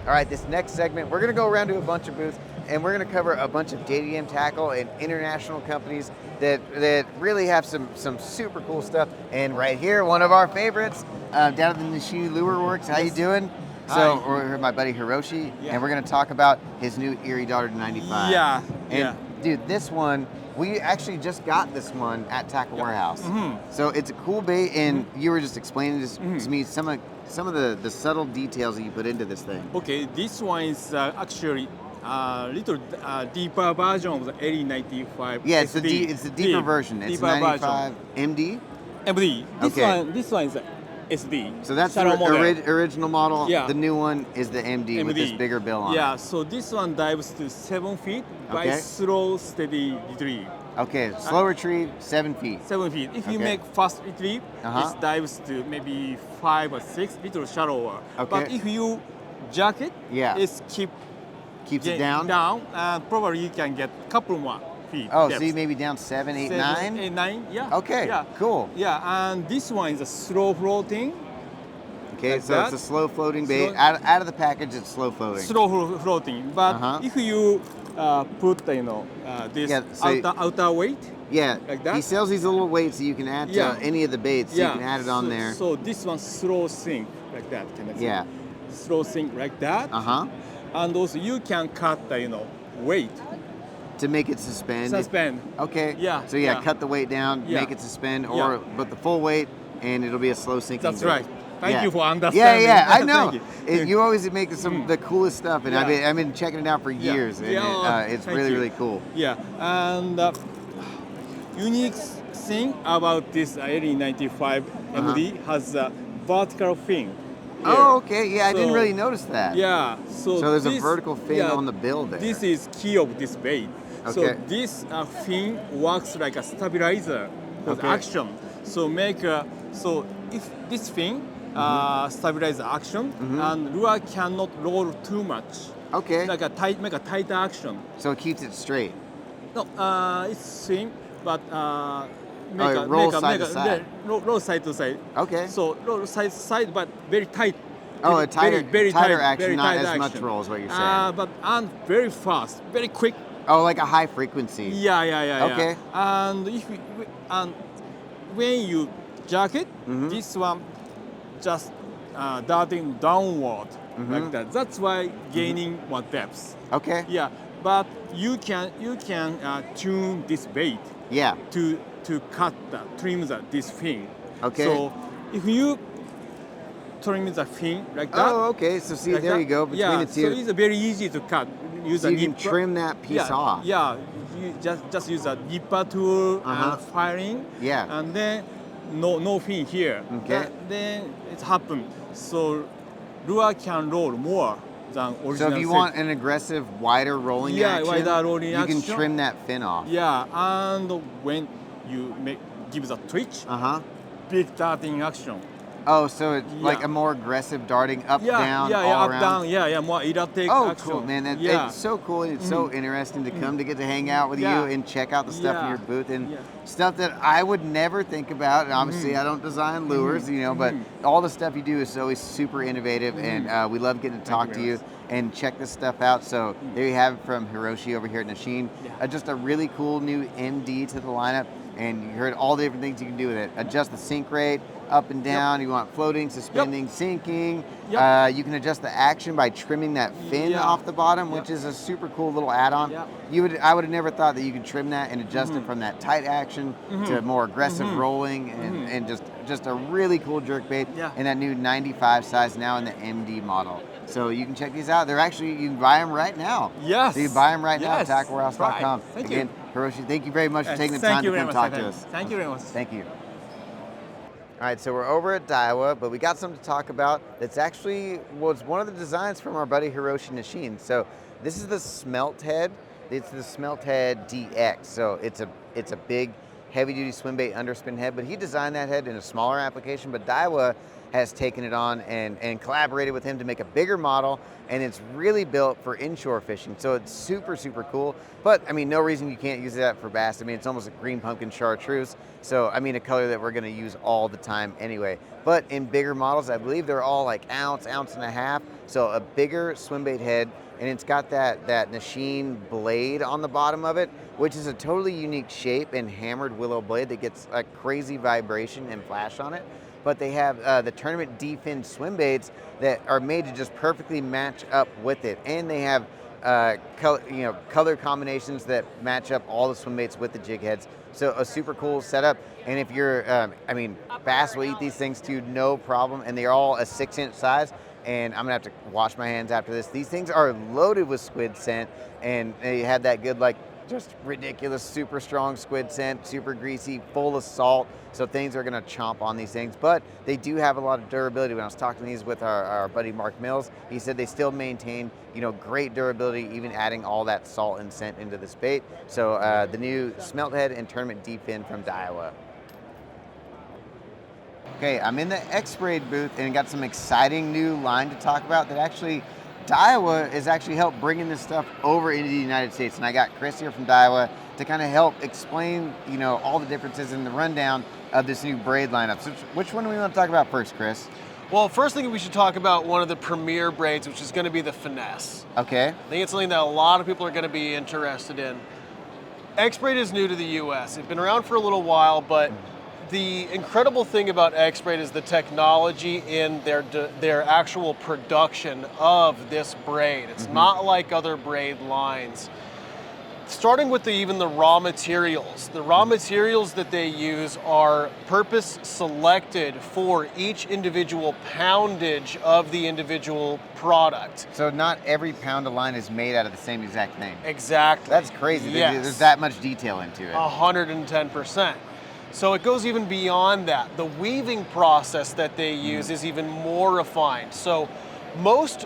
All right, this next segment, we're gonna go around to a bunch of booths and we're gonna cover a bunch of JDM tackle and international companies that really have some super cool stuff. And right here, one of our favorites, down at the Nishine Lure Works. How you doing? So we're here with my buddy Hiroshi, and we're gonna talk about his new Erie Darter 95. Yeah, and dude, this one, we actually just got this one at Tackle Warehouse. So it's a cool bait, and you were just explaining this to me some of the subtle details that you put into this thing. Okay, this one is actually a little deeper version of the Erie 95. Yeah, it's the deeper version. It's 95 MD. MD. Okay. This one is SD. So that's the original model. Yeah. The new one is the MD with this bigger bill on it. Yeah, so this one dives to 7 feet by slow, steady retrieve. Okay, slow retrieve, 7 feet. 7 feet. If you make fast retrieve, it dives to maybe 5 or 6, little shallower. Okay. But if you jack it, it keeps it down? Probably you can get a couple more feet. Oh, depth. so you maybe down 7, 8, 9? 8, 9, yeah. Okay, yeah. cool. Yeah, and this one is a slow floating. Okay, like so that. it's a slow floating bait. Out of the package, it's slow floating. Slow floating. But if you put, this outer weight, like that. He sells these little weights that you can add to any of the baits. So you can add it on there. So this one slow sink like that. Can I say? Yeah. Slow sink like that. And also you can cut the weight. To make it suspend. Suspend. Okay. Yeah. So cut the weight down, make it suspend, or put the full weight, and it'll be a slow sinking. That's right. Thank you for understanding. Yeah, I know. You always make the coolest stuff, and I've been checking it out for years, and it's really cool. Yeah, and unique thing about this Erie 95 MD has a vertical fin. Oh, okay. Yeah, I didn't really notice that. Yeah. So there's a vertical fin on the bill there. This is key of this bait. Okay. So this fin works like a stabilizer for the action. So so if this fin stabilize the action, and lure cannot roll too much. Okay. Like make a tighter action. So it keeps it straight. No, it's swing, but roll side to side. Roll side to side. Okay. So roll side to side, but very tight. Oh, a tighter action, very not tight as much action. roll is what you're saying. And very fast, very quick. Oh, like a high frequency. Yeah. Okay. And when you jack it, this one just darting downward like that. That's why gaining more depth. Okay. Yeah, but you can tune this bait. Yeah. To trim this fin. Okay. So if you trim the fin like that. Oh, okay. So see, like there that, you go between the two. So it's very easy to cut. Use so you can trim that piece off. Yeah. You just use a nipper tool and firing. Yeah. And then no fin here. Okay. Then it happens. So lure can roll more than original. So if you want an aggressive, wider rolling action, wider rolling you can trim that fin off. Yeah, and when you give the twitch, big darting action. Oh, so it's like a more aggressive darting up, down, all up, around? down, more erratic action. action. Cool, man. It's so cool, and it's so interesting to come to get to hang out with you and check out the stuff in your booth and stuff that I would never think about. And obviously, I don't design lures, but all the stuff you do is always super innovative, and we love getting to talk to you and check this stuff out. So there you have it from Hiroshi over here at Nishine. Just a really cool new MD to the lineup, and you heard all the different things you can do with it. Adjust the sink rate up and down. You want floating, suspending, sinking. You can adjust the action by trimming that fin off the bottom, which is a super cool little add-on. I would have never thought that you could trim that and adjust it from that tight action to more aggressive rolling, and just a really cool jerkbait in that new 95 size now in the MD model. So you can check these out. They're actually, you can buy them right now. Yes. So you can buy them right now at tacklewarehouse.com. Right. Again, Hiroshi, thank you very much for taking the time to come talk to us. Thank you very much. Thank you. All right, so we're over at Daiwa, but we got something to talk about that's actually was one of the designs from our buddy Hiroshi Nishine. So this is the Smelthead. It's the Smelthead DX. So it's a big, heavy-duty swim bait underspin head, but he designed that head in a smaller application. But Daiwa has taken it on and collaborated with him to make a bigger model, and it's really built for inshore fishing. So it's super, super cool. But I mean, no reason you can't use that for bass. I mean, it's almost a green pumpkin chartreuse. So I mean, a color that we're gonna use all the time anyway. But in bigger models, I believe they're all like ounce and a half. So a bigger swim bait head, and it's got that Nishine blade on the bottom of it, which is a totally unique shape and hammered willow blade that gets a crazy vibration and flash on it. But they have the tournament D-fin swim baits that are made to just perfectly match up with it. And they have color combinations that match up all the swim baits with the jig heads. So a super cool setup. And if you're, I mean, bass will eat these things too, no problem. And they're all a 6-inch size. And I'm gonna have to wash my hands after this. These things are loaded with squid scent, and they have that good, like, just ridiculous, super strong squid scent, super greasy, full of salt. So things are gonna chomp on these things, but they do have a lot of durability. When I was talking to these with our buddy Mark Mills, he said they still maintain, great durability, even adding all that salt and scent into this bait. So the new Smelthead and Tournament D-fin from Daiwa. Okay, I'm in the X-Braid booth and got some exciting new line to talk about that actually Daiwa has actually helped bringing this stuff over into the United States. And I got Chris here from Daiwa to kind of help explain, all the differences in the rundown of this new braid lineup. So which one do we want to talk about first, Chris? Well, first thing we should talk about one of the premier braids, which is going to be the Finesse. Okay. I think it's something that a lot of people are going to be interested in. X-Braid is new to the US. It's been around for a little while, but the incredible thing about X-Braid is the technology in their actual production of this braid. It's not like other braid lines. Starting with even the raw materials. The raw materials that they use are purpose selected for each individual poundage of the individual product. So not every pound of line is made out of the same exact thing. Exactly. That's crazy. Yes. There's that much detail into it. 110%. So it goes even beyond that. The weaving process that they use is even more refined. So most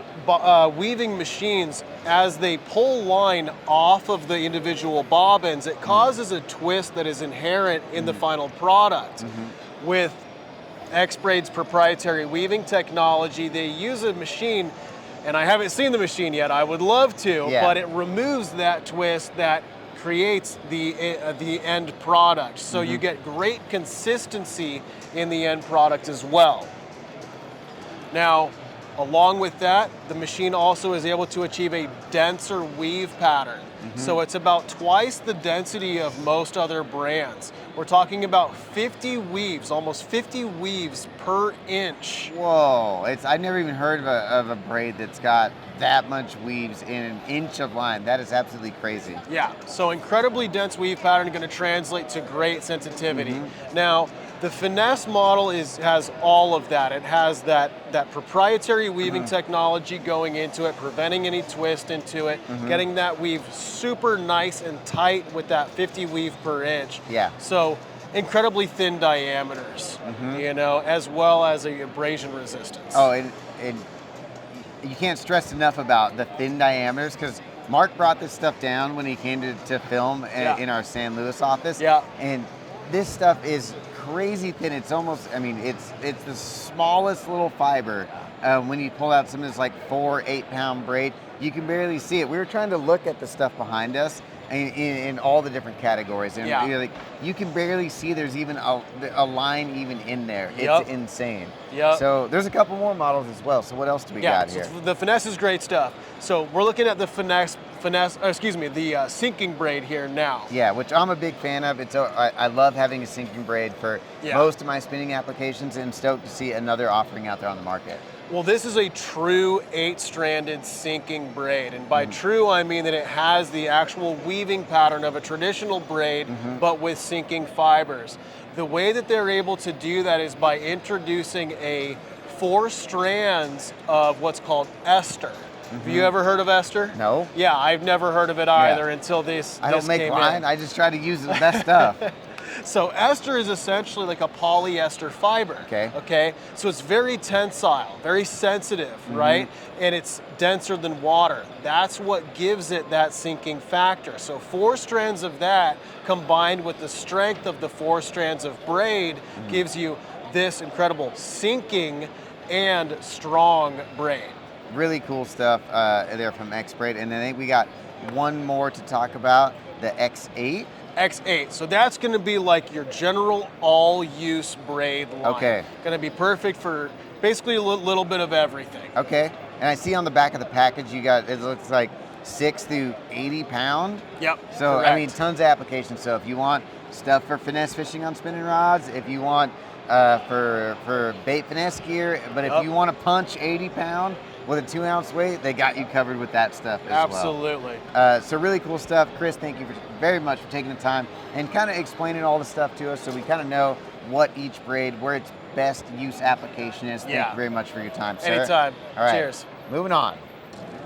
weaving machines, as they pull line off of the individual bobbins, it causes a twist that is inherent in the final product. With X-Braid's proprietary weaving technology, they use a machine, and I haven't seen the machine yet, I would love to, but it removes that twist that creates the end product. So you get great consistency in the end product as well. Now, along with that, the machine also is able to achieve a denser weave pattern. So it's about twice the density of most other brands. We're talking about 50 weaves, almost 50 weaves per inch. Whoa, I've never even heard of a braid that's got that much weaves in an inch of line. That is absolutely crazy. Yeah, so incredibly dense weave pattern, going to translate to great sensitivity. Now, the Finesse model has all of that. It has that proprietary weaving technology going into it, preventing any twist into it, getting that weave super nice and tight with that 50 weave per inch. Yeah. So incredibly thin diameters, as well as a abrasion resistance. Oh, and you can't stress enough about the thin diameters, because Mark brought this stuff down when he came to film in our San Luis office. Yeah. And this stuff is crazy thin. It's almost, it's the smallest little fiber. When you pull out some of this like 4-8 pound braid, you can barely see it. We were trying to look at the stuff behind us in all the different categories, and you can barely see there's even a line even in there. It's insane. So there's a couple more models as well. So what else do we got here? So the Finesse is great stuff. So we're looking at the the sinking braid here now. Yeah, which I'm a big fan of. I love having a sinking braid for most of my spinning applications, and stoked to see another offering out there on the market. Well, this is a true 8-stranded sinking braid. And by true, I mean that it has the actual weaving pattern of a traditional braid, but with sinking fibers. The way that they're able to do that is by introducing 4 strands of what's called ester. Have you ever heard of ester? No. Yeah, I've never heard of it either until this I don't make came line. in. I just try to use the best stuff. So ester is essentially like a polyester fiber. Okay. So it's very tensile, very sensitive, right? And it's denser than water. That's what gives it that sinking factor. So 4 strands of that combined with the strength of the 4 strands of braid gives you this incredible sinking and strong braid. Really cool stuff there from XBraid. And I think we got one more to talk about, the X8. X8, so that's gonna be like your general all-use braid line. Okay. Gonna be perfect for basically a little bit of everything. Okay, and I see on the back of the package you got, it looks like 6 through 80 pound. Yep, So, correct. I mean, tons of applications. So if you want stuff for finesse fishing on spinning rods, if you want for bait finesse gear, but if you want to punch 80 pound with a 2 ounce weight, they got you covered with that stuff as Absolutely. well. So really cool stuff. Chris, thank you very much for taking the time and kind of explaining all the stuff to us so we kind of know what each braid, where its best use application is. Thank you very much for your time, sir. Anytime. All right. Cheers. Moving on.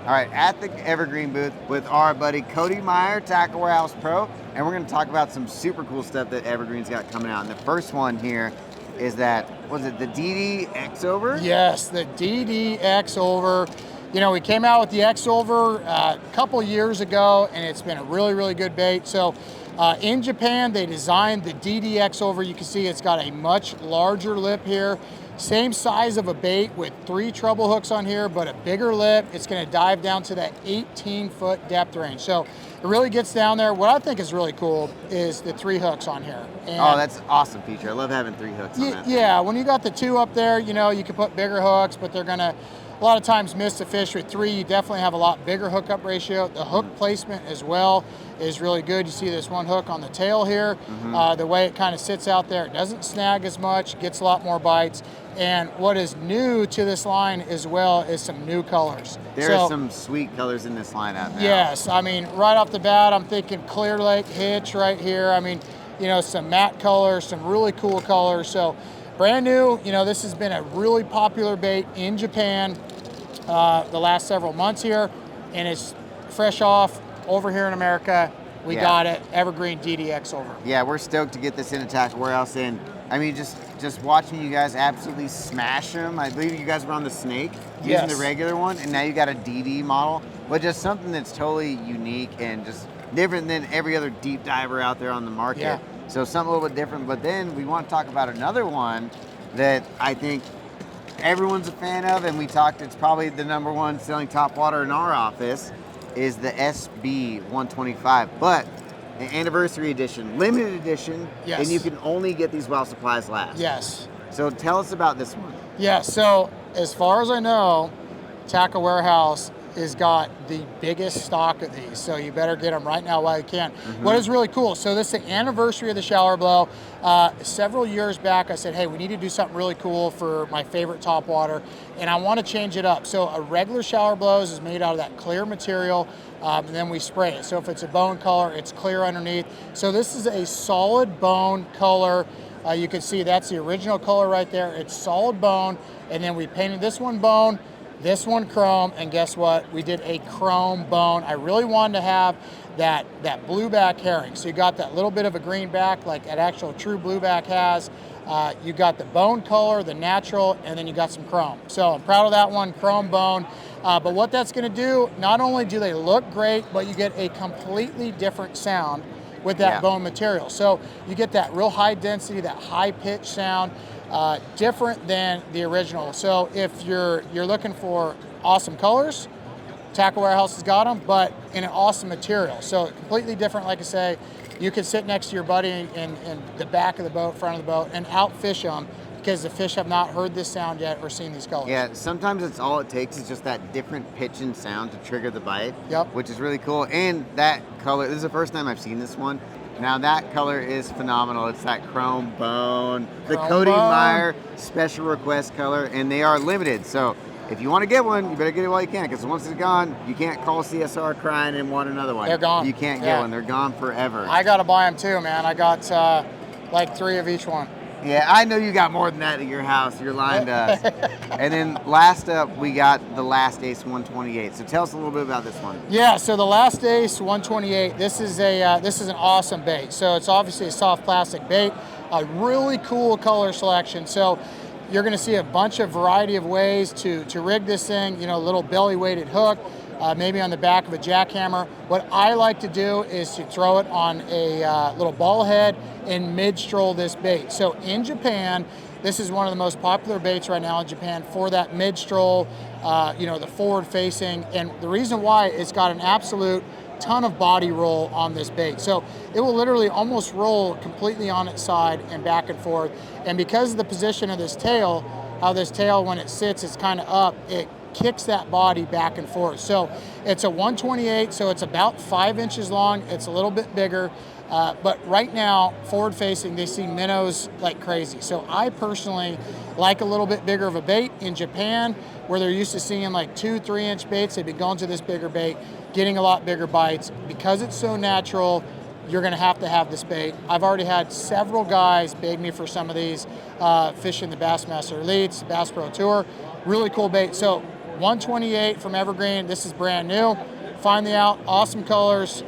All right, at the Evergreen booth with our buddy Cody Meyer, Tackle Warehouse Pro, and we're going to talk about some super cool stuff that Evergreen's got coming out. And the first one here is that, was it the DD X-Over? Yes, the DD X-Over. You know, we came out with the X-Over a couple years ago, and it's been a really, really good bait. So in Japan, they designed the DD X-Over. You can see it's got a much larger lip here. Same size of a bait with 3 treble hooks on here, but a bigger lip. It's gonna dive down to that 18-foot depth range. So it really gets down there. What I think is really cool is the 3 hooks on here. And oh, that's an awesome feature. I love having 3 hooks on that. Yeah, when you got the 2 up there, you know, you can put bigger hooks, but they're gonna, a lot of times miss the fish. With 3, you definitely have a lot bigger hookup ratio. The hook placement as well is really good. You see this one hook on the tail here. The way it kind of sits out there, it doesn't snag as much, gets a lot more bites. And what is new to this line as well is some new colors. There are some sweet colors in this line out now. Yes, I mean, right off the bat, I'm thinking Clear Lake Hitch right here. I mean, you know, some matte colors, some really cool colors. So brand new, you know, this has been a really popular bait in Japan the last several months here, and it's fresh off over here in America. We got it, Evergreen DDX over. Yeah, we're stoked to get this in a Tackle Warehouse, and I mean, just watching you guys absolutely smash them. I believe you guys were on the Snake using the regular one, and now you got a DD model, but just something that's totally unique and just different than every other deep diver out there on the market. Yeah. So something a little bit different, but then we want to talk about another one that I think everyone's a fan of, and we talked, it's probably the #1 selling Topwater in our office, is the SB 125, but the anniversary edition, limited edition, Yes. and you can only get these while supplies last. Yes. So tell us about this one. Yeah, so as far as I know, Tackle Warehouse has got the biggest stock of these, so you better get them right now while you can. What is really cool, so this is the anniversary of the shower blow. Several years back, I said, hey, we need to do something really cool for my favorite Topwater, and I want to change it up. So a regular shower blows is made out of that clear material, and then we spray it. So if it's a bone color, it's clear underneath. So this is a solid bone color. You can see that's the original color right there. It's solid bone, and then we painted this one bone, this one chrome, and guess what? We did a chrome bone. I really wanted to have that blueback herring. So you got that little bit of a green back like an actual true blueback has. You got the bone color, the natural, and then you got some chrome. So I'm proud of that one, chrome bone. But what that's gonna do, not only do they look great, but you get a completely different sound with that bone material. So you get that real high density, that high pitch sound, different than the original. So if you're looking for awesome colors, Tackle Warehouse has got them, but in an awesome material. So completely different, like I say. You can sit next to your buddy in the back of the boat, front of the boat, and outfish them because the fish have not heard this sound yet or seen these colors. Yeah, sometimes it's all it takes is just that different pitch and sound to trigger the bite, which is really cool. And that color, this is the first time I've seen this one. Now that color is phenomenal. It's that chrome bone, the Cody Meyer special request color, and they are limited. So if you want to get one, you better get it while you can, because once it's gone, you can't call CSR crying and want another one. They're gone. You can't get one. They're gone forever. I got to buy them too, man. I got like 3 of each one. Yeah, I know you got more than that at your house. You're lying to us. And then last up, we got the Last Ace 128. So tell us a little bit about this one. Yeah, so the Last Ace 128. This is an awesome bait. So it's obviously a soft plastic bait. A really cool color selection. So you're going to see a bunch of variety of ways to rig this thing. You know, a little belly weighted hook. Maybe on the back of a jackhammer. What I like to do is to throw it on a little ball head and mid-stroll this bait. So in Japan, This is one of the most popular baits right now in Japan for that mid-stroll, the forward-facing. And the reason why, it's got an absolute ton of body roll on this bait. So it will literally almost roll completely on its side and back and forth. And because of the position of this tail, how this tail, when it sits, is kind of up, it kicks that body back and forth. So it's a 128, so it's about 5 inches long. It's a little bit bigger, but right now, forward facing, they see minnows like crazy. So I personally like a little bit bigger of a bait. In Japan, where they're used to seeing like 2-3 inch baits, they've been going to this bigger bait, getting a lot bigger bites. Because it's so natural, you're gonna have to have this bait. I've already had several guys beg me for some of these, fishing the Bassmaster Elites, Bass Pro Tour. Really cool bait. So 128 from Evergreen. This is brand new. Find the out. Awesome colors.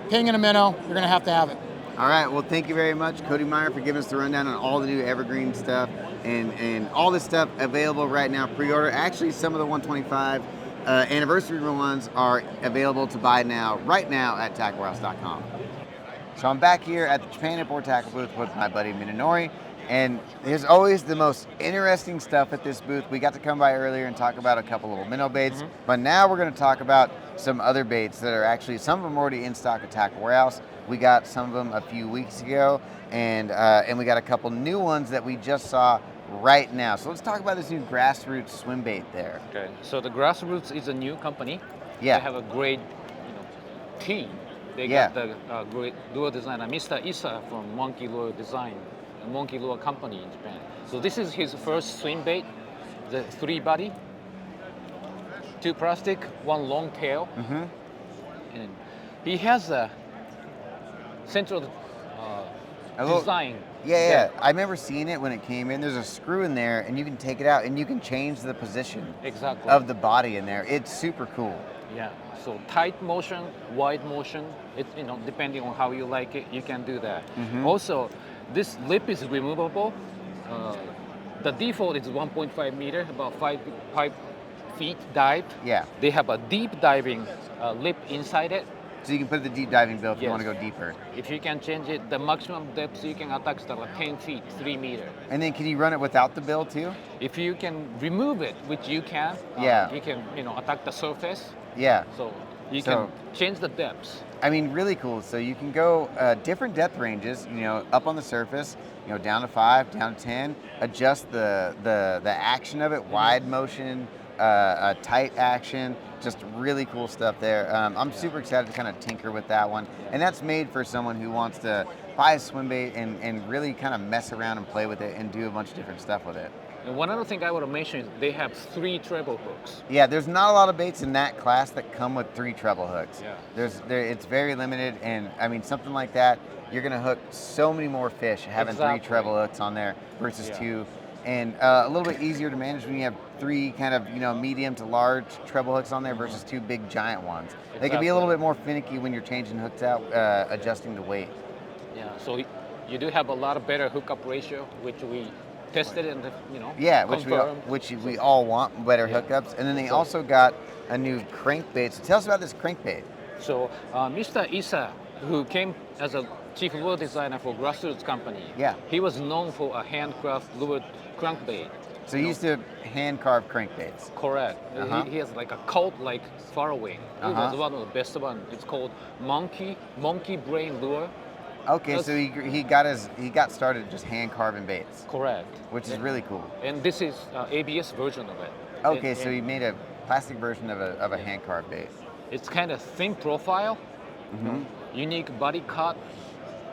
Ping and a minnow. You're gonna have to have it. All right. Well, thank you very much, Cody Meyer, for giving us the rundown on all the new Evergreen stuff and all this stuff available right now. Pre-order. Actually, some of the 125 anniversary ones are available to buy right now at tacklewarehouse.com. So I'm back here at the Japan Import Tackle booth with my buddy Minonori. And there's always the most interesting stuff at this booth. We got to come by earlier and talk about a couple little minnow baits, but now we're going to talk about some other baits that are actually, some of them already in stock at Tackle Warehouse. We got some of them a few weeks ago, and we got a couple new ones that we just saw right now. So let's talk about this new Grassroots swim bait there. Okay, so the Grassroots is a new company. Yeah. They have a great team. They got the great lure designer, Mr. Issa from Monkey Lure Design. Monkey Lure company in Japan. So this is his first swim bait, the 3 body, 2 plastic, 1 long tail. And he has a central design. Yeah. I remember seeing it when it came in. There's a screw in there and you can take it out and you can change the position of the body in there. It's super cool. Yeah, so tight motion, wide motion, it's, depending on how you like it, you can do that. Also, this lip is removable. The default is 1.5 meter, about 5 feet dive. Yeah. They have a deep diving lip inside it. So you can put the deep diving bill if you want to go deeper. If you can change it, the maximum depth you can attack is like 10 feet, 3 meters. And then can you run it without the bill too? If you can remove it, which you can, you can attack the surface. Yeah. So you can change the depths. I mean, really cool. So you can go different depth ranges, up on the surface, down to 5, down to 10, adjust the action of it, wide motion, tight action, just really cool stuff there. I'm super excited to kind of tinker with that one. And that's made for someone who wants to buy a swim bait and really kind of mess around and play with it and do a bunch of different stuff with it. And one other thing I want to mention is they have 3 treble hooks. Yeah, there's not a lot of baits in that class that come with 3 treble hooks. Yeah. It's very limited, and I mean, something like that, you're gonna hook so many more fish having 3 treble hooks on there versus 2. And a little bit easier to manage when you have 3 kind of, medium to large treble hooks on there versus 2 big giant ones. They can be a little bit more finicky when you're changing hooks out, adjusting the weight. Yeah, so you do have a lot of better hookup ratio, which we tested and which we all want, better hookups. And then they also got a new crankbait. So tell us about this crankbait. So Mr. Issa, who came as a chief lure designer for Grassroots company, he was known for a handcraft lured crankbait. So he used to hand carve crankbaits. Correct. He has like a cult-like faraway. It was one of the best one. It's called monkey brain lure. Okay, so he got started just hand carving baits. Correct. Which is really cool. And this is ABS version of it. Okay, so he made a plastic version of a hand carved bait. It's kind of thin profile, unique body cut,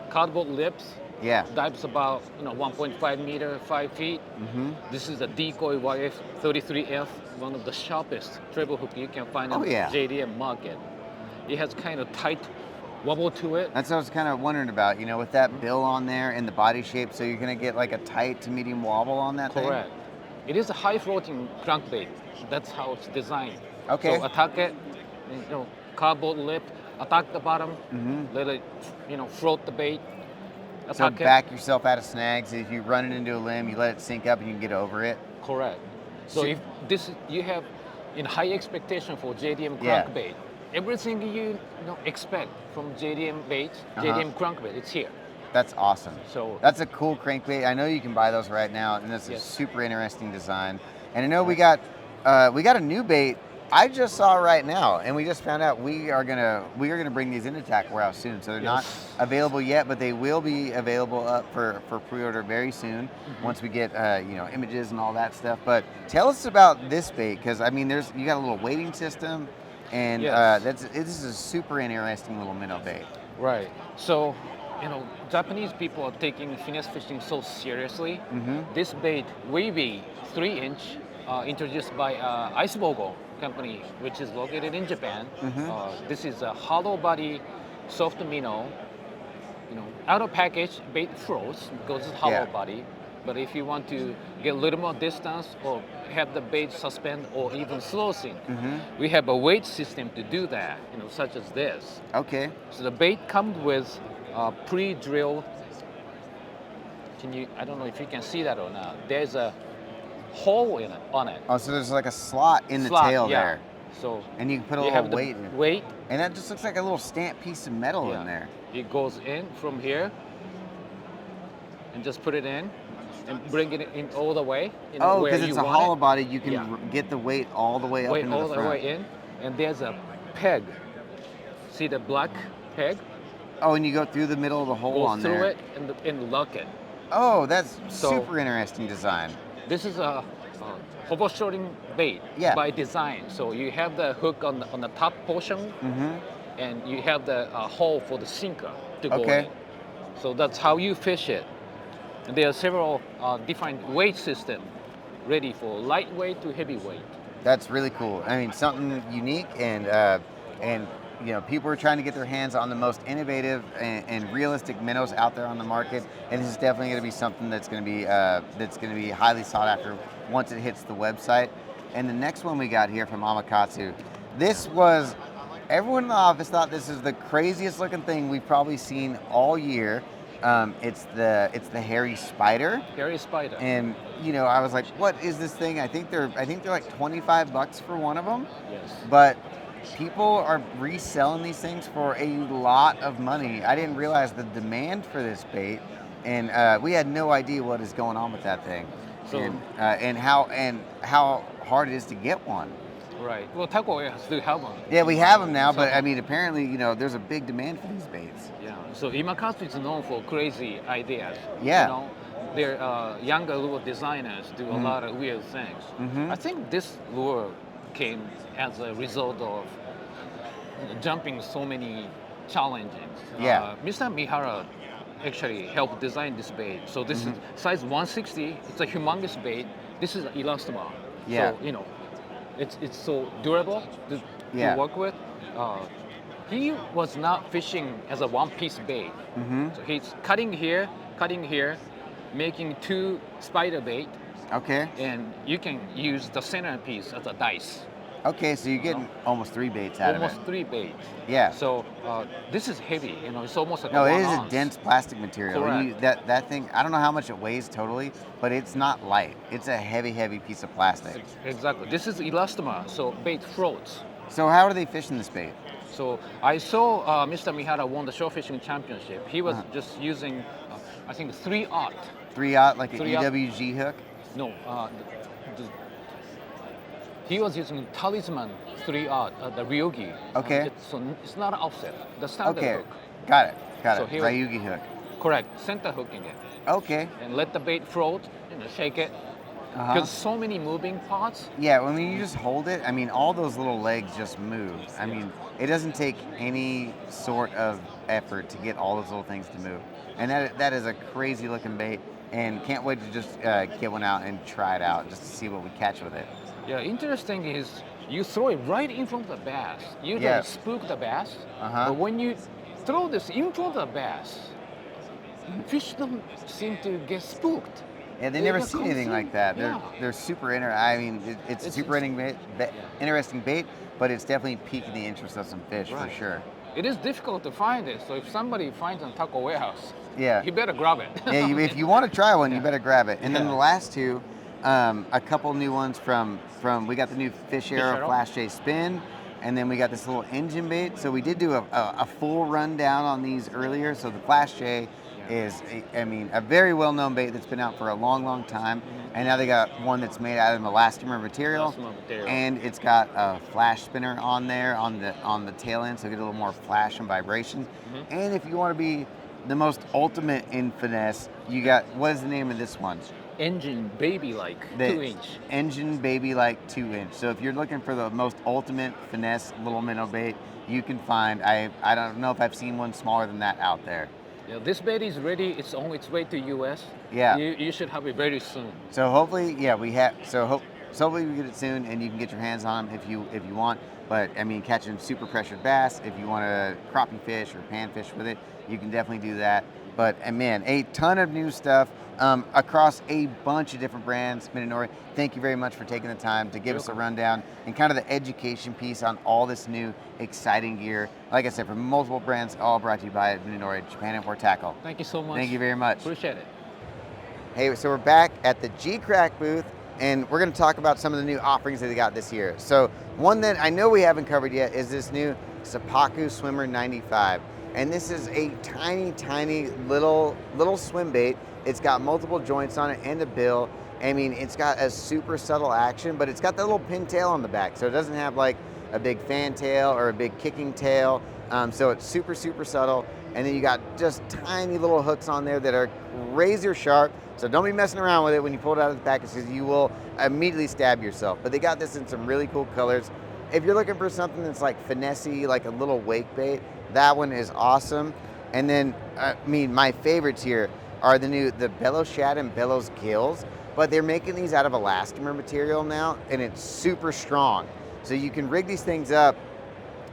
cardboard lips. Yeah. Dives about 1.5 meter, 5 feet. This is a decoy YF 33F, one of the sharpest treble hook you can find in the JDM market. It has kind of tight wobble to it. That's what I was kind of wondering about, with that bill on there and the body shape, so you're going to get like a tight to medium wobble on that thing? Correct. It is a high floating crankbait. That's how it's designed. Okay. So attack it, cardboard lip, attack the bottom, let it, float the bait. So back yourself out of snags. If you run it into a limb, you let it sink up and you can get over it. Correct. So if you have high expectation for JDM crankbait. Everything you expect from JDM bait, JDM crankbait, it's here. That's awesome. So That's a cool crankbait. I know you can buy those right now, and that's a Yes. super interesting design. And I know we got a new bait I just saw right now, and we just found out we are gonna bring these into Tackle Warehouse soon. So they're not available yet, but they will be available up for pre-order very soon once we get images and all that stuff. But tell us about this bait, because I mean, you got a little weighting system, and this is a super interesting little minnow bait. Right. So, Japanese people are taking finesse fishing so seriously. This bait, wavy 3-inch, introduced by Ice Bogo company, which is located in Japan. This is a hollow body, soft minnow. Out of package, bait froze because it's hollow body. But if you want to get a little more distance or have the bait suspend or even slow sink, we have a weight system to do that, such as this. Okay. So the bait comes with pre-drilled. I don't know if you can see that or not. There's a hole on it. Oh, so there's like a slot in the tail there. So and you can put a little weight in. Weight. And that just looks like a little stamped piece of metal in there. It goes in from here and just put it in and bring it in all the way. Oh, because it's a hollow body, you can get the weight all the way up into the front. All the way in, and there's a peg. See the black peg? Oh, and you go through the middle of the hole on there. Go through it and lock it. Oh, that's super interesting design. This is a hobo shorting bait by design. So you have the hook on the top portion, and you have the hole for the sinker to go in. So that's how you fish it. And there are several different weight systems ready for lightweight to heavyweight. That's really cool. I mean, something unique, and people are trying to get their hands on the most innovative and realistic minnows out there on the market, and this is definitely going to be something that's going to be highly sought after once it hits the website. And the next one we got here from Imakatsu, this was, everyone in the office thought this is the craziest looking thing we've probably seen all year. It's the hairy spider. Hairy spider. And I was like, what is this thing? I think they're like $25 for one of them. Yes. But people are reselling these things for a lot of money. I didn't realize the demand for this bait, and we had no idea what is going on with that thing, so, and how hard it is to get one. Right. Well, Tackle Warehouse do have one. Yeah, we have them now, but I mean, apparently, there's a big demand for these baits. Yeah. So Imakatsu is known for crazy ideas. Yeah. Their younger lure designers do a lot of weird things. I think this lure came as a result of jumping so many challenges. Yeah. Mr. Mihara actually helped design this bait. So this is size 160. It's a humongous bait. This is Elastomer. Yeah. So it's so durable to work with. He was not fishing as a one-piece bait. So he's cutting here, making 2 spider bait. Okay. And you can use the centerpiece as a dice. Okay, so you're getting almost 3 baits out of it. Almost 3 baits. Yeah. So this is heavy. It's almost like no, a it is ounce. a dense plastic material. Correct. That thing, I don't know how much it weighs totally, but it's not light. It's a heavy piece of plastic. Exactly. This is Elastomer, so bait floats. So how are they fishing this bait? So I saw Mr. Mihara won the shore fishing championship. He was just using, I think, 3/0. 3/0, like an 3/0. EWG hook? No, he was using Talisman 3/0, the Ryogi. Okay. So it's not an offset. The standard hook. Got it. So Ryugi hook. Correct. Center hooking it. Okay. And let the bait float. Shake it. Because so many moving parts. Yeah, when you just hold it, I mean, all those little legs just move. I mean, it doesn't take any sort of effort to get all those little things to move. And that is a crazy looking bait, and can't wait to just get one out and try it out just to see what we catch with it. Yeah, interesting is you throw it right in front of the bass. You don't spook the bass, but when you throw this in front of the bass, fish don't seem to get spooked. Yeah, they never see anything like that. They're super it's a super interesting bait, but it's definitely piquing the interest of some fish for sure. It is difficult to find it, so if somebody finds it in Tackle Warehouse, you better grab it. If you want to try one, you better grab it. And then the last two, a couple new ones from we got the new Fish Arrow Flash J Spin, and then we got this little engine bait. So we did do a full rundown on these earlier. So the Flash J is, I mean, a very well-known bait that's been out for a long, long time. And now they got one that's made out of an elastomer material. And it's got a flash spinner on there on the tail end, so you get a little more flash and vibration. And if you want to be the most ultimate in finesse, you got, what is the name of this one? Engine baby-like 2-inch. Engine baby-like 2-inch. So if you're looking for the most ultimate finesse little minnow bait, you can find, I don't know if I've seen one smaller than that out there. Yeah, this bait is ready. It's on its way to US. Yeah. You should have it very soon. So hopefully, yeah, we have. So hopefully we get it soon, and you can get your hands on them if you want. But I mean, catching super pressured bass, if you want to crappie fish or panfish with it, you can definitely do that. But man, a ton of new stuff across a bunch of different brands. Minnow, thank you very much for taking the time to give us a rundown and kind of the education piece on all this new exciting gear. Like I said, from multiple brands, all brought to you by Minnow, Japan Import Tackle. Thank you so much. Thank you very much. Appreciate it. Hey, so we're back at the G-Crack booth, and we're going to talk about some of the new offerings that they got this year. So one that I know we haven't covered yet is this new Sapaku Swimmer 95. And this is a tiny, tiny little swim bait. It's got multiple joints on it and a bill. I mean, it's got a super subtle action, but it's got that little pin tail on the back. So it doesn't have like a big fan tail or a big kicking tail. So it's super, super subtle. And then you got just tiny little hooks on there that are razor sharp. So don't be messing around with it when you pull it out of the package, because you will immediately stab yourself. But they got this in some really cool colors. If you're looking for something that's like finesse-y, like a little wake bait, that one is awesome. And then, I mean, my favorites here are the Bellows Shad and Bellows Gills, but they're making these out of elastomer material now, and it's super strong. So you can rig these things up,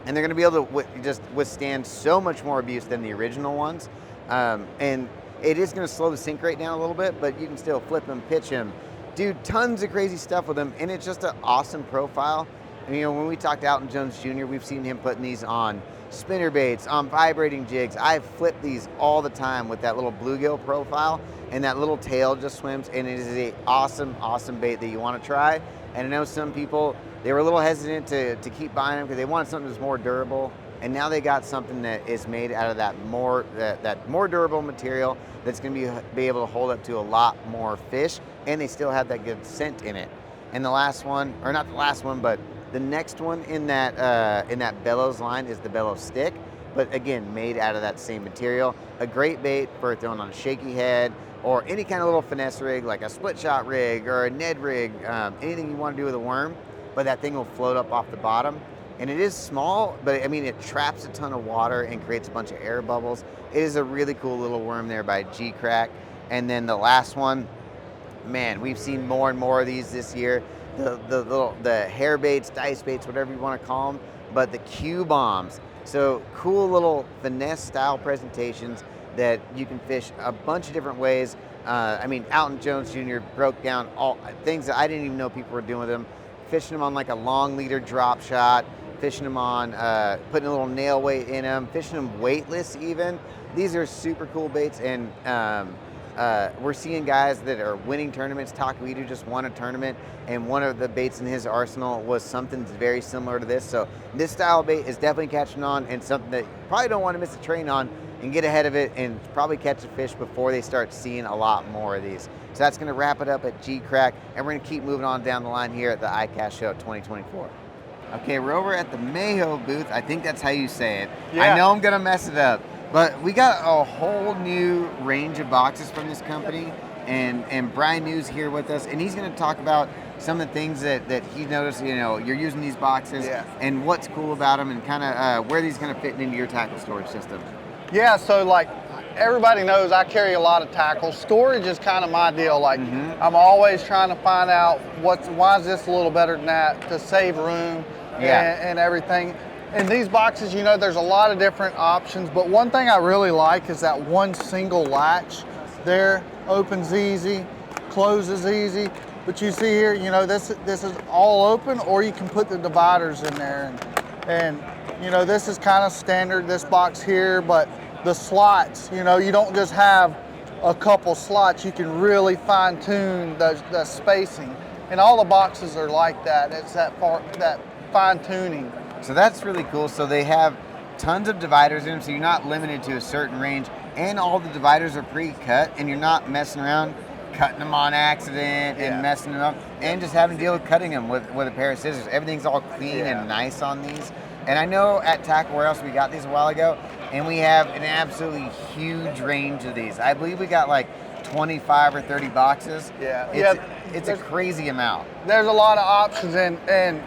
and they're gonna be able to just withstand so much more abuse than the original ones. And it is gonna slow the sink rate down a little bit, but you can still flip them, pitch them, do tons of crazy stuff with them, and it's just an awesome profile. And, you know, when we talked to Alton Jones Jr., we've seen him putting these on spinner baits, on vibrating jigs. I've flipped these all the time with that little bluegill profile, and that little tail just swims, and it is an awesome, awesome bait that you want to try. And I know some people, they were a little hesitant to keep buying them because they wanted something that's more durable, and now they got something that is made out of that more durable material that's going to be able to hold up to a lot more fish, and they still have that good scent in it. And the last one, or not the last one, but the next one in that Bellows line is the Bellows Stick, but again, made out of that same material. A great bait for throwing on a shaky head or any kind of little finesse rig, like a split shot rig or a Ned rig, anything you want to do with a worm, but that thing will float up off the bottom. And it is small, but I mean, it traps a ton of water and creates a bunch of air bubbles. It is a really cool little worm there by G-Crack. And then the last one, man, we've seen more and more of these this year. The hair baits, dice baits, whatever you want to call them, but the Q bombs. So cool little finesse style presentations that you can fish a bunch of different ways. I mean, Alton Jones Jr. broke down all things that I didn't even know people were doing with them. Fishing them on like a long leader drop shot, fishing them on, putting a little nail weight in them, fishing them weightless even. These are super cool baits, and we're seeing guys that are winning tournaments. Takuido just won a tournament, and one of the baits in his arsenal was something very similar to this. So this style of bait is definitely catching on, and something that you probably don't want to miss a train on, and get ahead of it and probably catch a fish before they start seeing a lot more of these. So that's going to wrap it up at G-Crack, and we're going to keep moving on down the line here at the ICAST show 2024. Okay, we're over at the Meiho booth. I think that's how you say it. Yeah. I know I'm going to mess it up. But we got a whole new range of boxes from this company, and Brian New's here with us, and he's going to talk about some of the things that he noticed. You know, you're using these boxes, and what's cool about them, and kind of where these kind of fit into your tackle storage system. Yeah, so like everybody knows, I carry a lot of tackle. Storage is kind of my deal. Like I'm always trying to find out why is this a little better than that, to save room and everything. In these boxes, you know, there's a lot of different options, but one thing I really like is that one single latch there. Opens easy, closes easy. But you see here, you know, this is all open, or you can put the dividers in there. And you know, this is kind of standard, this box here, but the slots, you know, you don't just have a couple slots, you can really fine tune the spacing. And all the boxes are like that. It's that fine tuning. So that's really cool. So they have tons of dividers in them, so you're not limited to a certain range. and all the dividers are pre-cut, and you're not messing around cutting them on accident and messing them up, and just having to deal with cutting them with a pair of scissors. Everything's all clean and nice on these. And I know at Tackle Warehouse we got these a while ago, and we have an absolutely huge range of these. I believe we got like 25 or 30 boxes. It's a crazy amount. There's a lot of options, and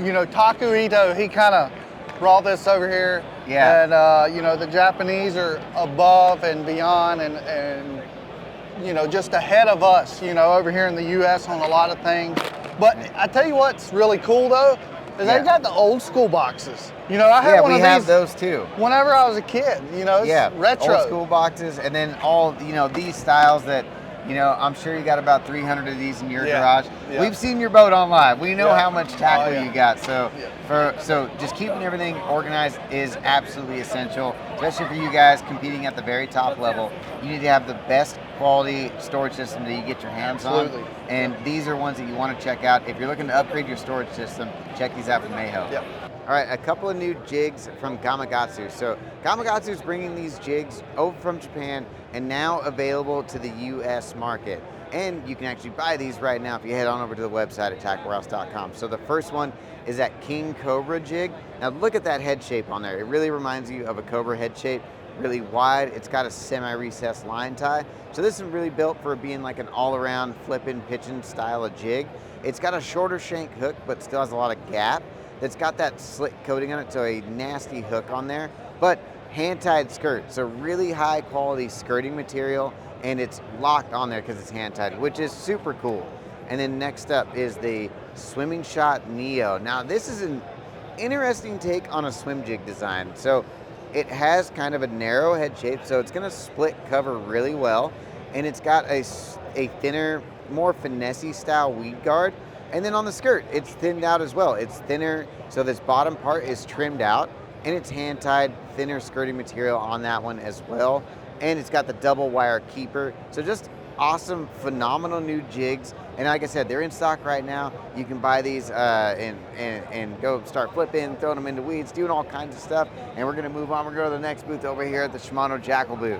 you know, Taku Ito, he kind of brought this over here. And you know, the Japanese are above and beyond, and you know, just ahead of us, you know, over here in the US on a lot of things. But I tell you what's really cool though, is they got the old school boxes. You know, I had one of these. Yeah, we have those too. Whenever I was a kid, you know, it's retro. Old school boxes, and then all, you know, these styles that, you know, I'm sure you got about 300 of these in your garage. We've seen your boat online. We know how much tackle you got. So so just keeping everything organized is absolutely essential, especially for you guys competing at the very top level. You need to have the best quality storage system that you get your hands on. And these are ones that you want to check out. If you're looking to upgrade your storage system, check these out from Meiho. All right, a couple of new jigs from Gamakatsu. So Gamakatsu is bringing these jigs over from Japan and now available to the US market. And you can actually buy these right now if you head on over to the website at tacklewarehouse.com. So the first one is that King Cobra jig. Now look at that head shape on there. It really reminds you of a Cobra head shape, really wide. It's got a semi-recessed line tie. So this is really built for being like an all-around flipping, pitching style of jig. It's got a shorter shank hook, but still has a lot of gap. That's got that slick coating on it, so a nasty hook on there, but hand-tied skirt, so really high quality skirting material, and it's locked on there because it's hand-tied, which is super cool. And then next up is the Swimming Shot Neo. Now this is an interesting take on a swim jig design. So it has kind of a narrow head shape, so it's gonna split cover really well, and it's got a thinner, more finesse-y style weed guard. And then on the skirt, it's thinned out as well. It's thinner, so this bottom part is trimmed out, and it's hand-tied, thinner skirting material on that one as well. And it's got the double wire keeper. So just awesome, phenomenal new jigs. And like I said, they're in stock right now. You can buy these and go start flipping, throwing them into weeds, doing all kinds of stuff. And we're gonna move on. We're gonna go to the next booth over here at the Shimano Jackall booth.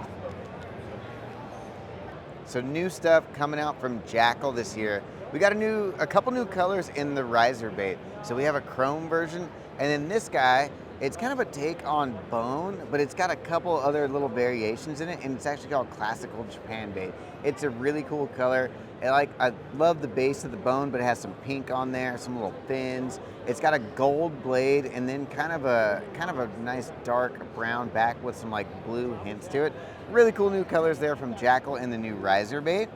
So new stuff coming out from Jackall this year. We got a couple new colors in the riser bait. So we have a chrome version, and then this guy, it's kind of a take on bone, but it's got a couple other little variations in it, and it's actually called Classical Japan Bait. It's a really cool color. I love the base of the bone, but it has some pink on there, some little fins. It's got a gold blade, and then kind of a nice dark brown back with some like blue hints to it. Really cool new colors there from Jackall in the new riser bait.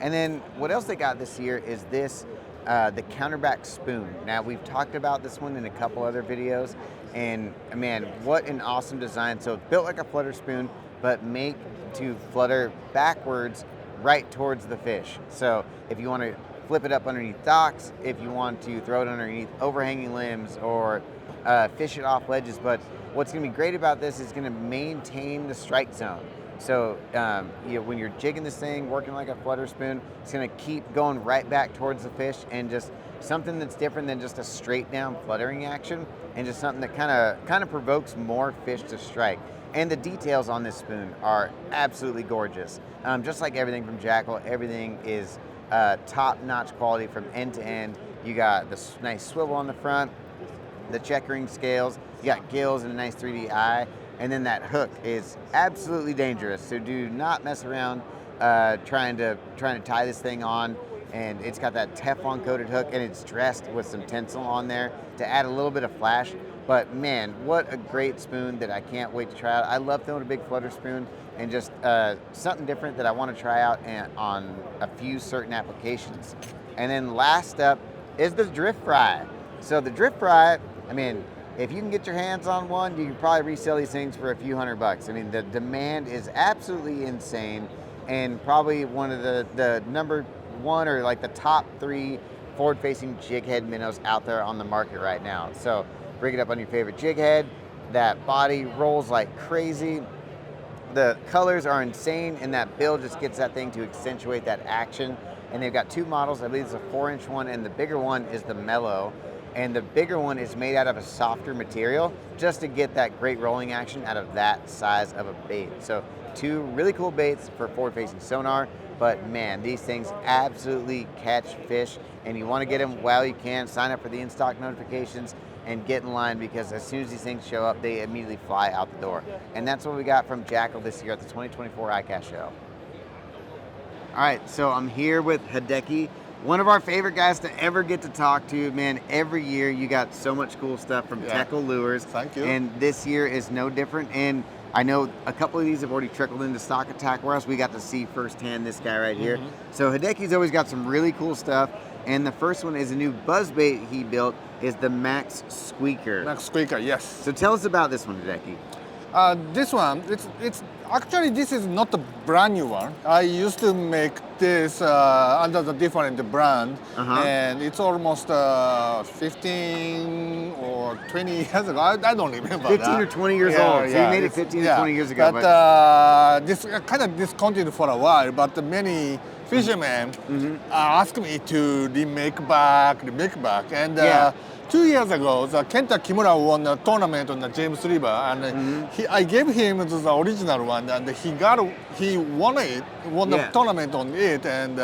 And then what else they got this year is this, the counterback spoon. Now we've talked about this one in a couple other videos, and man, what an awesome design. So it's built like a flutter spoon, but make to flutter backwards right towards the fish. So if you want to flip it up underneath docks, if you want to throw it underneath overhanging limbs, or fish it off ledges. But what's gonna be great about this is gonna maintain the strike zone. So you know, when you're jigging this thing, working like a flutter spoon, it's gonna keep going right back towards the fish, and just something that's different than just a straight down fluttering action, and just something that kind of provokes more fish to strike. And the details on this spoon are absolutely gorgeous. Just like everything from Jackall, everything is top-notch quality from end to end. You got this nice swivel on the front, the checkering scales, you got gills and a nice 3D eye. And then that hook is absolutely dangerous. So do not mess around trying to tie this thing on. And it's got that Teflon coated hook, and it's dressed with some tinsel on there to add a little bit of flash. But man, what a great spoon that I can't wait to try out. I love throwing a big flutter spoon, and just something different that I want to try out on a few certain applications. And then last up is the drift fry. So the drift fry, I mean, if you can get your hands on one, you can probably resell these things for a few $100. I mean, the demand is absolutely insane, and probably one of the number one or like the top 3 forward-facing jig head minnows out there on the market right now. So bring it up on your favorite jig head. That body rolls like crazy. The colors are insane, and that bill just gets that thing to accentuate that action. And they've got 2 models. I believe it's a 4-inch one, and the bigger one is the Mellow. And the bigger one is made out of a softer material just to get that great rolling action out of that size of a bait. So two really cool baits for forward-facing sonar, but man, these things absolutely catch fish, and you want to get them while you can. Sign up for the in-stock notifications and get in line, because as soon as these things show up, they immediately fly out the door. And that's what we got from Jackall this year at the 2024 ICAST show. All right, so I'm here with Hideki, one of our favorite guys to ever get to talk to. Man, every year you got so much cool stuff from Teckel Lures. Thank you. And this year is no different. And I know a couple of these have already trickled into Stock Attack Warehouse. We got to see firsthand this guy right here. So Hideki's always got some really cool stuff. And the first one is a new buzzbait he built, is the Max Squeaker. Max Squeaker, yes. So tell us about this one, Hideki. This one, it's actually, this is not a brand new one. I used to make this under the different brand, and it's almost 15 or 20 years ago. I don't remember. 15 or 20 years old. So you made it 15 or 20 years ago. But this kind of discontinued for a while. But many fishermen asked me to remake back, and. 2 years ago, the Kenta Kimura won a tournament on the James River, and I gave him the original one, and he won the tournament on it. And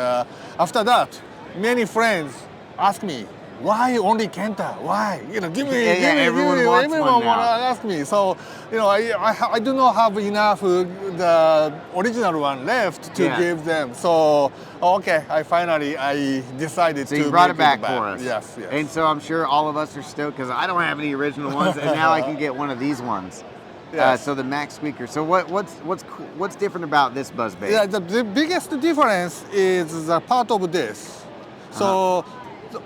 after that, many friends asked me, why only Kenta? Why? Give me, everyone wants one now. Ask me. So, I do not have enough the original one left to give them. So, okay, I decided to. So you brought it back for us. Yes. And so I'm sure all of us are stoked, because I don't have any original ones, and now I can get one of these ones. Yes. So the Max Squeaker. So what's different about this buzzbait? Yeah, the biggest difference is the part of this. So.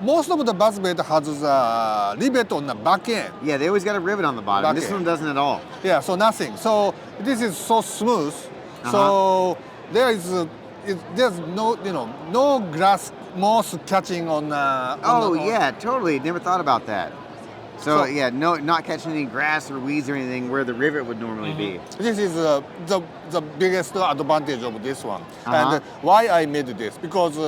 Most of the buzzbait has a rivet on the back end. Yeah, they always got a rivet on the bottom. This one doesn't at all. Yeah, so nothing. So this is so smooth. So there's no no grass moss catching on. Totally. Never thought about that. So yeah, not catching any grass or weeds or anything where the rivet would normally be. This is the biggest advantage of this one. And why I made this, because.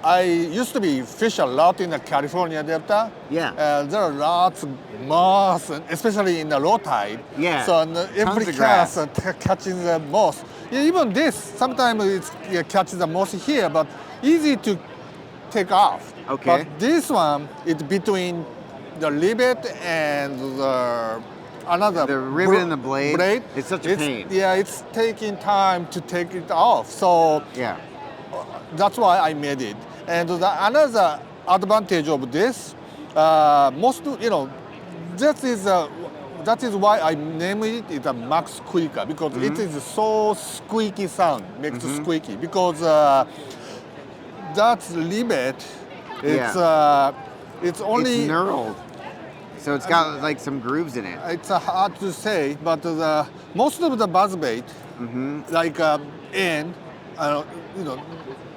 I used to fish a lot in the California Delta. Yeah. There are lots of moss, especially in the low tide. Yeah. So every cast catches the moss. Even this, sometimes it catches the moss here, but easy to take off. Okay. But this one, it's between the rivet and the rivet and the blade. It's such a pain. Yeah, it's taking time to take it off. So yeah. That's why I made it. And another advantage of this, that is why I named it a Max Squeaker, because it is so squeaky sound, makes squeaky, because that rivet, it's only... It's knurled. So it's got like some grooves in it. It's hard to say, but most of the buzzbait, like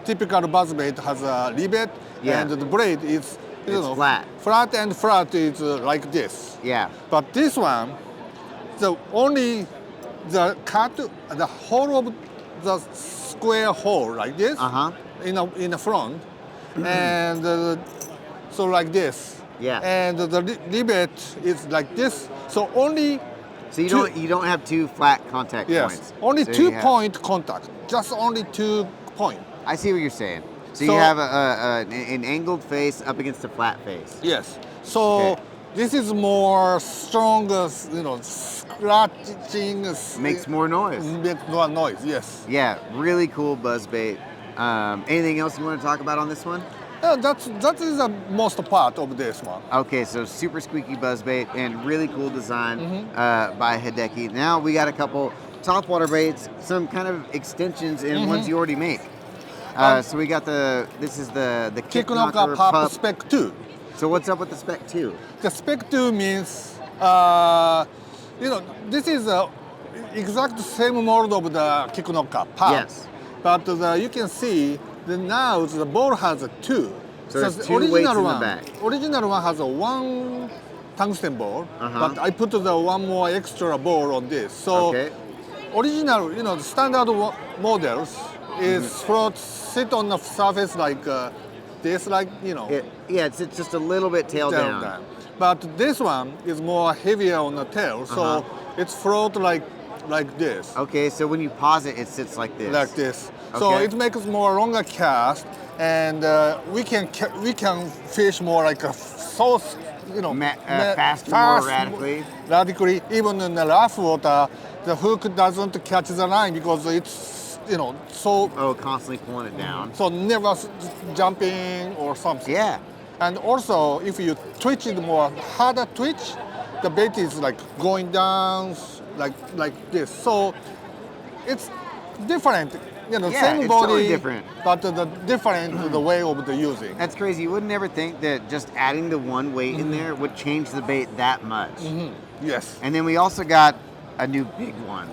typical buzzbait has a rivet, and the braid is flat. Flat is like this. Yeah. But this one, the hole of the square hole like this in the front, and so like this. Yeah. And the rivet is like this. So only. So you don't have two flat contact points. Only so 2 point contact. Just only 2 point. I see what you're saying. So you have an angled face up against a flat face. Yes. So this is more stronger, scratching. Makes more noise. Makes more noise, yes. Yeah, really cool buzzbait. Anything else you want to talk about on this one? That is the most part of this one. Okay, so super squeaky buzzbait and really cool design by Hideki. Now we got a couple topwater baits, some kind of extensions and ones you already make. So we got this is the Kick Knocker Pup Spec 2. So what's up with the Spec 2? The Spec 2 means, this is exact same mold of the Kick Knocker Pup. Yes. But you can see now the ball has a 2. So there's two weights in the back. Original one has a 1 tungsten ball, but I put the one more extra ball on this. So original, the standard models is sit on the surface like this, it's just a little bit tail down. But this one is more heavier on the tail, so it's float like like this. Okay, so when you pause it, it sits like this. Like this. So Okay. it makes more longer cast, and we can fish more like a so faster, more radically. Radically, even in the rough water, the hook doesn't catch the line because it's so. Oh, constantly pulling it down. So never jumping or something. Yeah. And also, if you twitch it more, harder twitch, the bait is like going down like this. So it's different. Yeah, Same it's body, totally different. but the different the way of the using. That's crazy. You would never think that just adding the one weight in there would change the bait that much. Yes. And then we also got a new big one.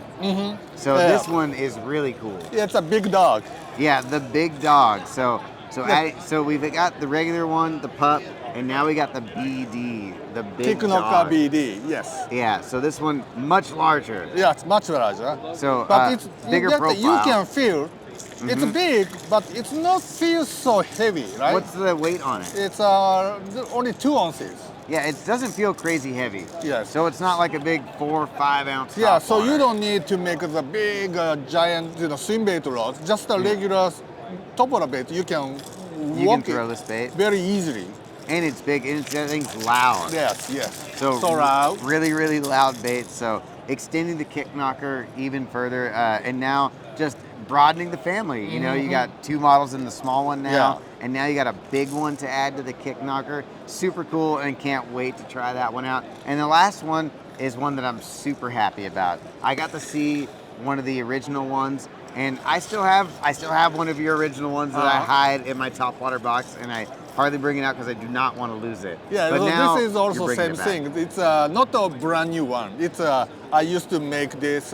So Yeah. this one is really cool. Yeah, it's a big dog. Yeah, the big dog. So we've got the regular one, the pup, and now we got the BD, the big Kikunoka dog. BD, yes. Yeah, so this one much larger. Yeah, it's much larger. So But it's bigger profile. You can feel it's big, but it's not feel so heavy, right? What's the weight on it? It's only 2 ounces. Yeah, it doesn't feel crazy heavy. Yes. So it's not like a big 4 or 5 ounce. Yeah, so topwater. you don't need to make the big giant Swimbait rod. Just a regular topwater bait. You can You walk can throw it this bait. very easily. And it's big, and that thing's loud. Yes, yes. So loud. really, really loud bait. So extending the kick knocker even further, and now just broadening the family. You know, you got 2 models in the small one now, Yeah. and now you got a big one to add to the kick knocker. Super cool, and can't wait to try that one out. And the last one is one that I'm super happy about. I got to see one of the original ones, and I still have one of your original ones that I hide in my topwater box, and I hardly bring it out because I do not want to lose it. Yeah, but well, now this is also you're bringing same it back. thing. It's not a brand new one. It's I used to make this.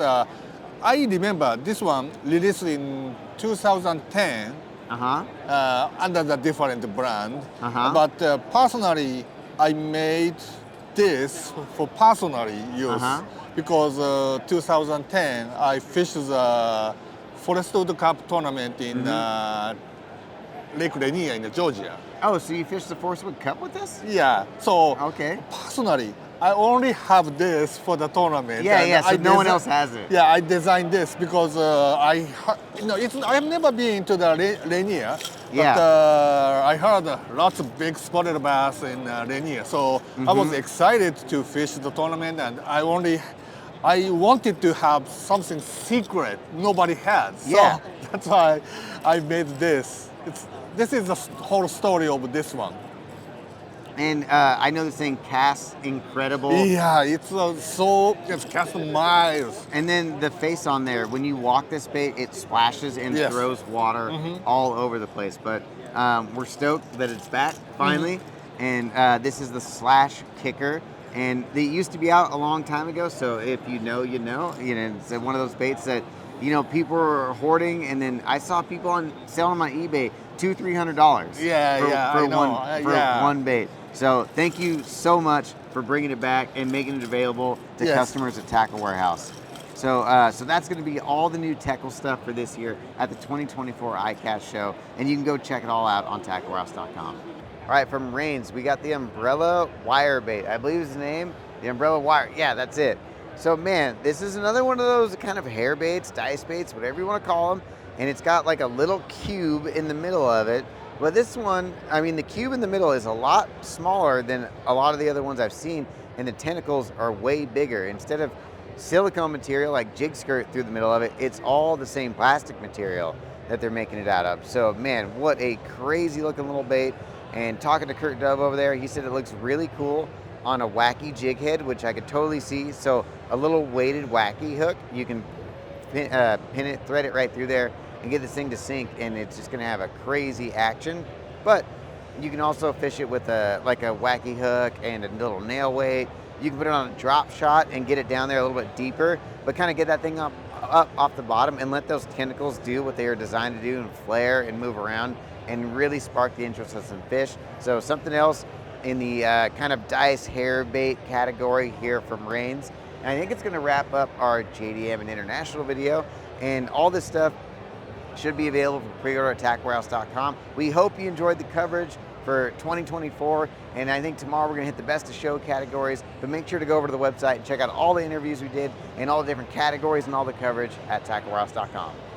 I remember this one released in 2010 under the different brand. But personally, I made this for personally use because 2010 I fished the Forest Wood Cup tournament in Lake Rainier in Georgia. Oh, so you fished the Forest Wood Cup with this? Yeah. So Okay. personally, I only have this for the tournament. Yeah, and yeah. So I no one desi- else has it. Yeah, I designed this because I've never been to the Rainier, Yeah. but I heard lots of big spotted bass in Rainier, so I was excited to fish the tournament, and I wanted to have something secret nobody had. So Yeah. that's why I made this. This is the whole story of this one. And I know this thing casts incredible. Yeah, it's cast miles. And then the face on there, when you walk this bait, it splashes and Yes. throws water all over the place. But we're stoked that it's back finally. And this is the Slash Kicker. And they used to be out a long time ago. So if you know, you know. It's one of those baits that people are hoarding. And then I saw people selling them on eBay $200-300. For one bait. So thank you so much for bringing it back and making it available to customers at Tackle Warehouse. So that's going to be all the new Teckel stuff for this year at the 2024 ICAST show, and you can go check it all out on tacklewarehouse.com. All right, from Reins, we got the Umbrella Wire Bait. I believe is the name. The Umbrella Wire. Yeah, that's it. So man, this is another one of those kind of hair baits, dice baits, whatever you want to call them, and it's got like a little cube in the middle of it. But this one, I mean, the cube in the middle is a lot smaller than a lot of the other ones I've seen, and the tentacles are way bigger. Instead of silicone material like jig skirt through the middle of it, it's all the same plastic material that they're making it out of. So man, what a crazy looking little bait. And talking to Kurt Dove over there, he said it looks really cool on a wacky jig head, which I could totally see. So a little weighted wacky hook, you can pin it, thread it right through there, and get this thing to sink, and it's just gonna have a crazy action. But you can also fish it with a wacky hook and a little nail weight. You can put it on a drop shot and get it down there a little bit deeper, but kind of get that thing up off the bottom and let those tentacles do what they are designed to do and flare and move around and really spark the interest of some fish. So something else in the kind of dice hair bait category here from Reins. And I think it's gonna wrap up our JDM and international video, and all this stuff should be available for pre-order at tacklewarehouse.com. We hope you enjoyed the coverage for 2024. And I think tomorrow we're gonna hit the best of show categories, but make sure to go over to the website and check out all the interviews we did and all the different categories and all the coverage at tacklewarehouse.com.